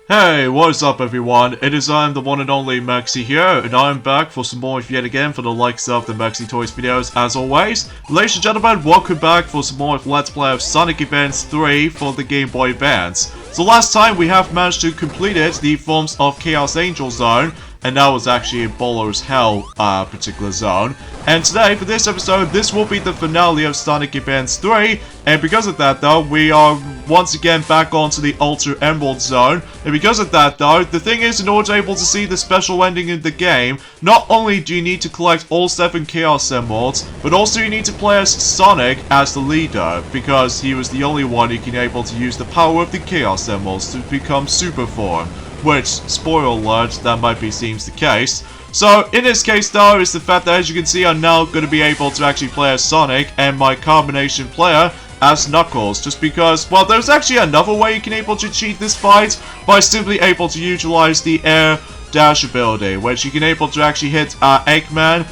Hey, what's up everyone? It is I am the one and only Maxi here, and I am back for some more yet again for the likes of the Maxi Toys videos as always. Ladies and gentlemen, welcome back for some more Let's Play of Sonic Advance 3 for the Game Boy Advance. So last time we have managed to complete it, the forms of Chaos Angel Zone, and that was actually in Bowler's Hell particular zone. And today, for this episode, this will be the finale of Sonic Advance 3, and because of that though, we are once again back onto the Ultra Emerald Zone. And because of that though, the thing is, in order to be able to see the special ending in the game, not only do you need to collect all 7 Chaos Emeralds, but also you need to play as Sonic as the leader, because he was the only one who can be able to use the power of the Chaos Emeralds to become Super Form. Which, spoiler alert, that might be seems the case. So, in this case though, is the fact that as you can see, I'm now going to be able to actually play as Sonic and my combination player as Knuckles, just because, well, there's actually another way you can able to cheat this fight by simply able to utilize the air dash ability, which you can able to actually hit Eggman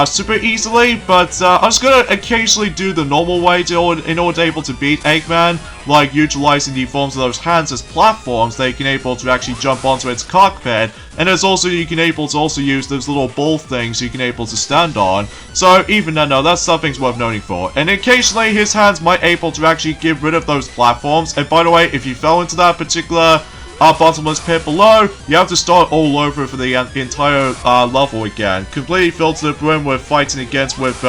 super easily, but I'm just gonna occasionally do the normal way in order to able to beat Eggman, like utilizing the forms of those hands as platforms that you can able to actually jump onto its cockpit, and there's also you can able to also use those little ball things you can able to stand on. So even then, no, that's something's worth noting for. And occasionally his hands might able to actually get rid of those platforms. And by the way, if you fell into that particular bottomless pit below, you have to start all over for the entire level again. Completely filled to the brim with fighting against with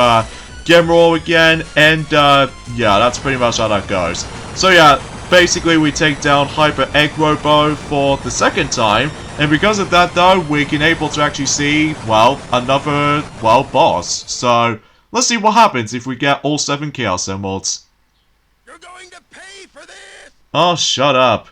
Gemerl again, and yeah, that's pretty much how that goes. So yeah, basically we take down Hyper Egg Robo for the second time, and because of that though, we can able to actually see, well, another, well, boss. So let's see what happens if we get all 7 Chaos Emeralds. You're going to pay for this! Oh, shut up.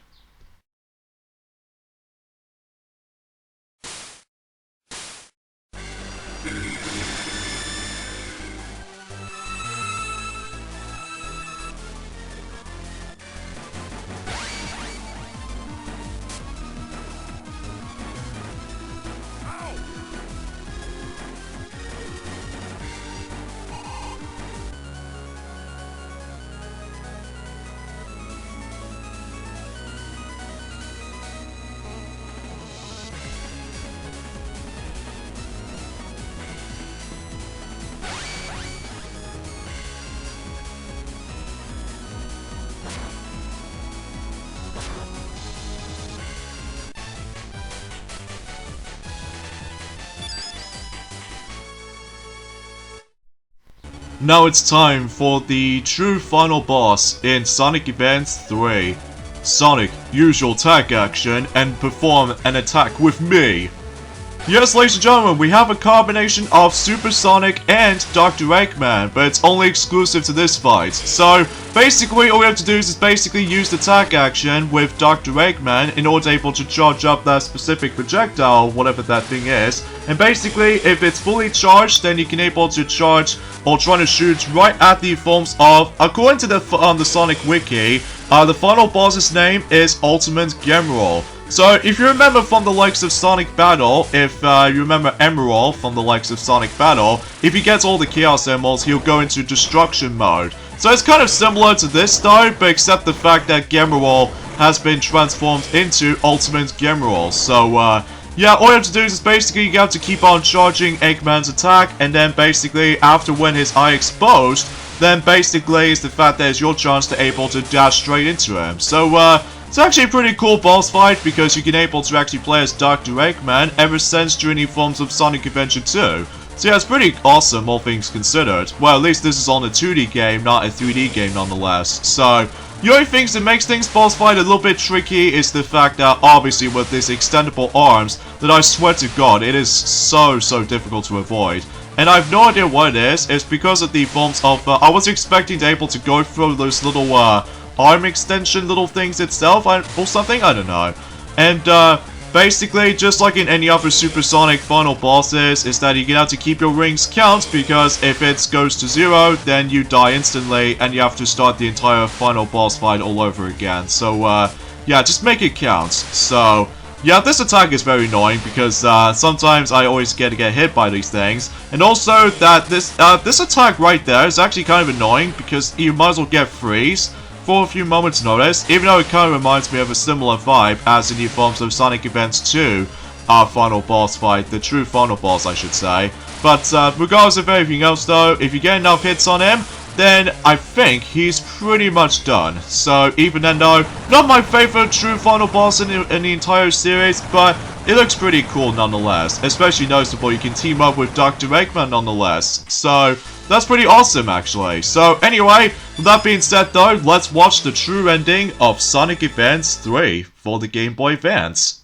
Now it's time for the true final boss in Sonic Advance 3. Sonic, use your tag action and perform an attack with me. Yes, ladies and gentlemen, we have a combination of Super Sonic and Dr. Eggman, but it's only exclusive to this fight. So, basically, all we have to do is basically use the tag action with Dr. Eggman in order to able to charge up that specific projectile, whatever that thing is. And basically, if it's fully charged, then you can able to charge or try to shoot right at the forms of, according to the Sonic Wiki, the final boss's name is Ultimate Gemerl. So, if you remember from the likes of Sonic Battle, if you remember Emerald from the likes of Sonic Battle, if he gets all the Chaos Emeralds, he'll go into Destruction mode. So it's kind of similar to this though, but except the fact that Gemerl has been transformed into Ultimate Gemerl. So, yeah, all you have to do is basically you have to keep on charging Eggman's attack, and then basically, after when his eye exposed, then basically it's the fact that it's your chance to able to dash straight into him. So, it's actually a pretty cool boss fight because you can able to actually play as Dr. Eggman ever since during the forms of Sonic Adventure 2. So yeah, it's pretty awesome, all things considered. Well, at least this is on a 2D game, not a 3D game nonetheless. So, the only things that makes things boss fight a little bit tricky is the fact that, obviously, with these extendable arms, that I swear to God, it is so difficult to avoid. And I have no idea what it is. It's because of the forms of, I was expecting to able to go through those little, arm extension little things itself, or something, I don't know. And, basically, just like in any other Supersonic final bosses, is that you're gonna have to keep your rings count, because if it goes to 0, then you die instantly, and you have to start the entire final boss fight all over again. So, yeah, just make it count. So, yeah, this attack is very annoying, because, sometimes I always get hit by these things. And also, that this attack right there is actually kind of annoying, because you might as well get freeze. for a few moments notice, even though it kind of reminds me of a similar vibe as in the forms of Sonic Advance 2, our final boss fight, the true final boss I should say. But regardless of everything else though, if you get enough hits on him, then I think he's pretty much done. So even then though, not my favorite true final boss in the entire series, but it looks pretty cool nonetheless. Especially noticeable you can team up with Dr. Eggman nonetheless. So that's pretty awesome actually. So anyway, with that being said though, let's watch the true ending of Sonic Advance 3 for the Game Boy Advance.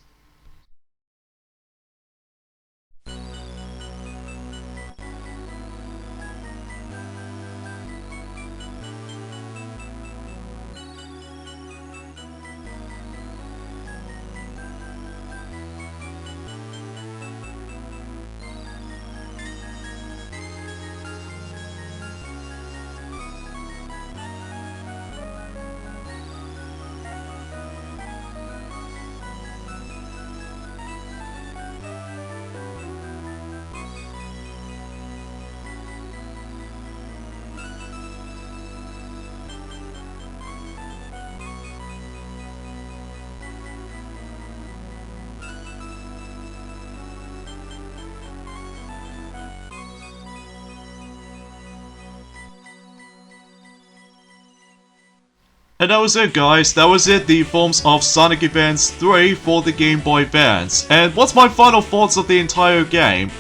And that was it guys, that was it, the forms of Sonic Advance 3 for the Game Boy Advance. And what's my final thoughts of the entire game?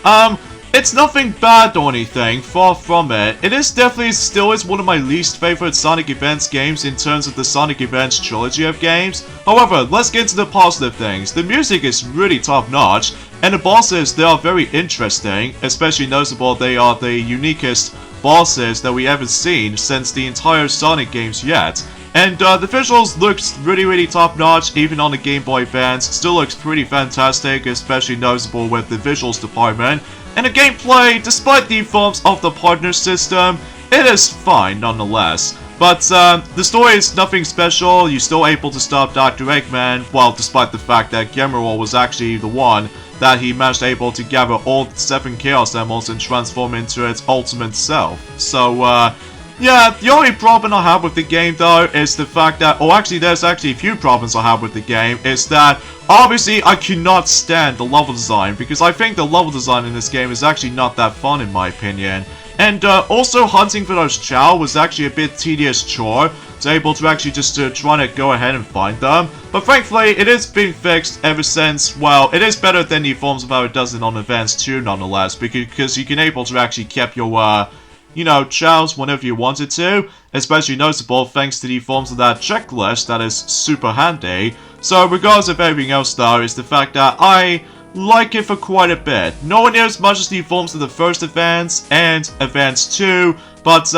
It's nothing bad or anything, far from it. It is definitely still is one of my least favorite Sonic Advance games in terms of the Sonic Advance trilogy of games. However, let's get to the positive things. The music is really top notch, and the bosses, they are very interesting, especially noticeable they are the uniquest bosses that we ever seen since the entire Sonic games yet. And the visuals looks really top notch even on the Game Boy Advance, still looks pretty fantastic, especially noticeable with the visuals department. And the gameplay, despite the forms of the partner system, it is fine nonetheless. But the story is nothing special, you're still able to stop Dr. Eggman, well despite the fact that Gemerl was actually the one that he managed able to gather all 7 Chaos Emeralds and transform into its ultimate self. So yeah, the only problem I have with the game though is the fact that, or actually there's actually a few problems I have with the game, is that obviously I cannot stand the level design, because I think the level design in this game is actually not that fun in my opinion. And also hunting for those Chow was actually a bit tedious chore, to able to actually just try to go ahead and find them. But thankfully it is being fixed ever since, well, it is better than the forms of how it does it on Advance 2 nonetheless, because you can able to actually keep your you know, chows whenever you wanted to, especially noticeable thanks to the forms of that checklist that is super handy. So regardless of everything else though, is the fact that I like it for quite a bit. Nowhere near as much as the forms of the first Advance and Advance 2, but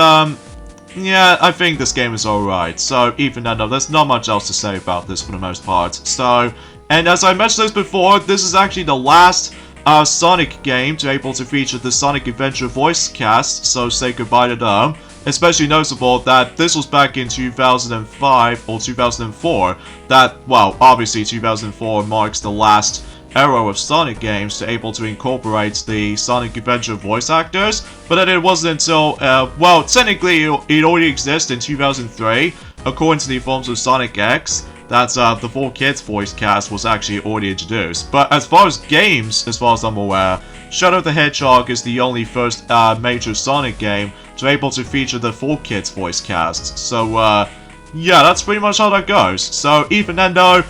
yeah, I think this game is alright. So even then though, there's not much else to say about this for the most part. So, and as I mentioned this before, this is actually the last Sonic game to able to feature the Sonic Adventure voice cast, so say goodbye to them. Especially noticeable that this was back in 2005 or 2004, that, well, obviously 2004 marks the last era of Sonic games to able to incorporate the Sonic Adventure voice actors, but then it wasn't until, well, technically it already exists in 2003, according to the forms of Sonic X, that the 4Kids voice cast was actually already introduced. But as far as games, as far as I'm aware, Shadow the Hedgehog is the only first major Sonic game to able to feature the 4Kids voice cast. So yeah, that's pretty much how that goes. So even then though,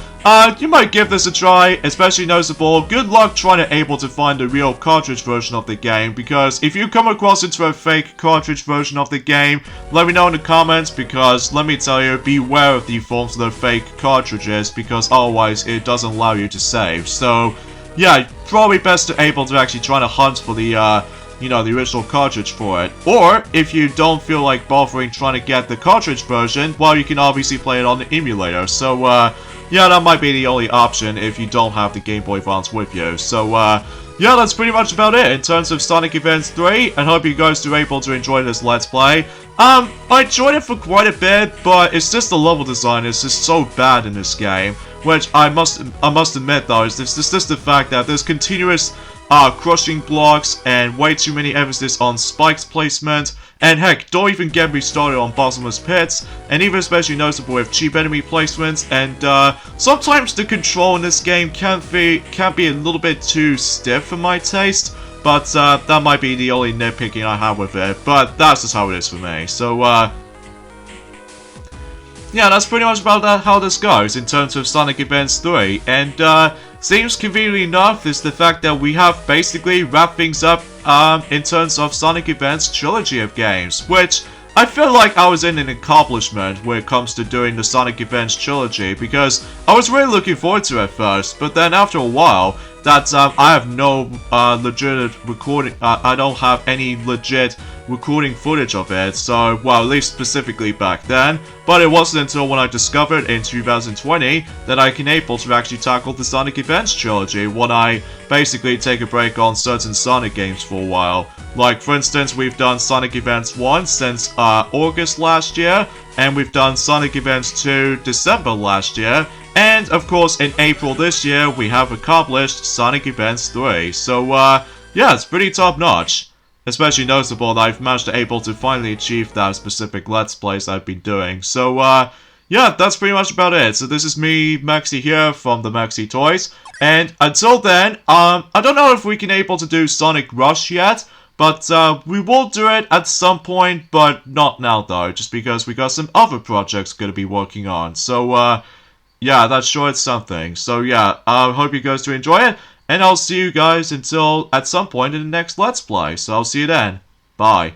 you might give this a try, especially noticeable. Good luck trying to able to find the real cartridge version of the game, because if you come across into a fake cartridge version of the game, let me know in the comments, because let me tell you, beware of the forms of the fake cartridges, because otherwise it doesn't allow you to save. So yeah, probably best to able to actually try to hunt for the you know, the original cartridge for it. Or, if you don't feel like bothering trying to get the cartridge version, well, you can obviously play it on the emulator. So, yeah, that might be the only option if you don't have the Game Boy Advance with you. So, yeah, that's pretty much about it in terms of Sonic Advance 3, and hope you guys are able to enjoy this Let's Play. I enjoyed it for quite a bit, but it's just the level design is just so bad in this game, which I must admit though, is just the fact that there's continuous crushing blocks and way too many emphasis on spikes placement, And heck, don't even get me started on bottomless pits, and even especially noticeable with cheap enemy placements, and sometimes the control in this game can be a little bit too stiff for my taste, but that might be the only nitpicking I have with it, but that's just how it is for me. So yeah, that's pretty much about how this goes in terms of Sonic Advance 3, and seems convenient enough is the fact that we have basically wrapped things up in terms of Sonic Advance trilogy of games, which I feel like I was in an accomplishment when it comes to doing the Sonic Advance trilogy, because I was really looking forward to it first, but then after a while, that I have no legit recording, I don't have any legit recording footage of it, so, well, at least specifically back then, but it wasn't until when I discovered in 2020 that I can able to actually tackle the Sonic Advance trilogy when I basically take a break on certain Sonic games for a while. Like, for instance, we've done Sonic Advance 1 since August last year, and we've done Sonic Advance 2 December last year, and of course in April this year we have accomplished Sonic Advance 3, so yeah, it's pretty top notch. Especially noticeable that I've managed to able to finally achieve that specific Let's Plays I've been doing. So yeah, that's pretty much about it. So this is me, Maxi here from the Maxi Toys, and until then, I don't know if we can able to do Sonic Rush yet, but we will do it at some point, but not now though, just because we got some other projects gonna be working on. So yeah, that's sure it's something. So yeah, I hope you guys do enjoy it, and I'll see you guys until at some point in the next Let's Play. So I'll see you then. Bye.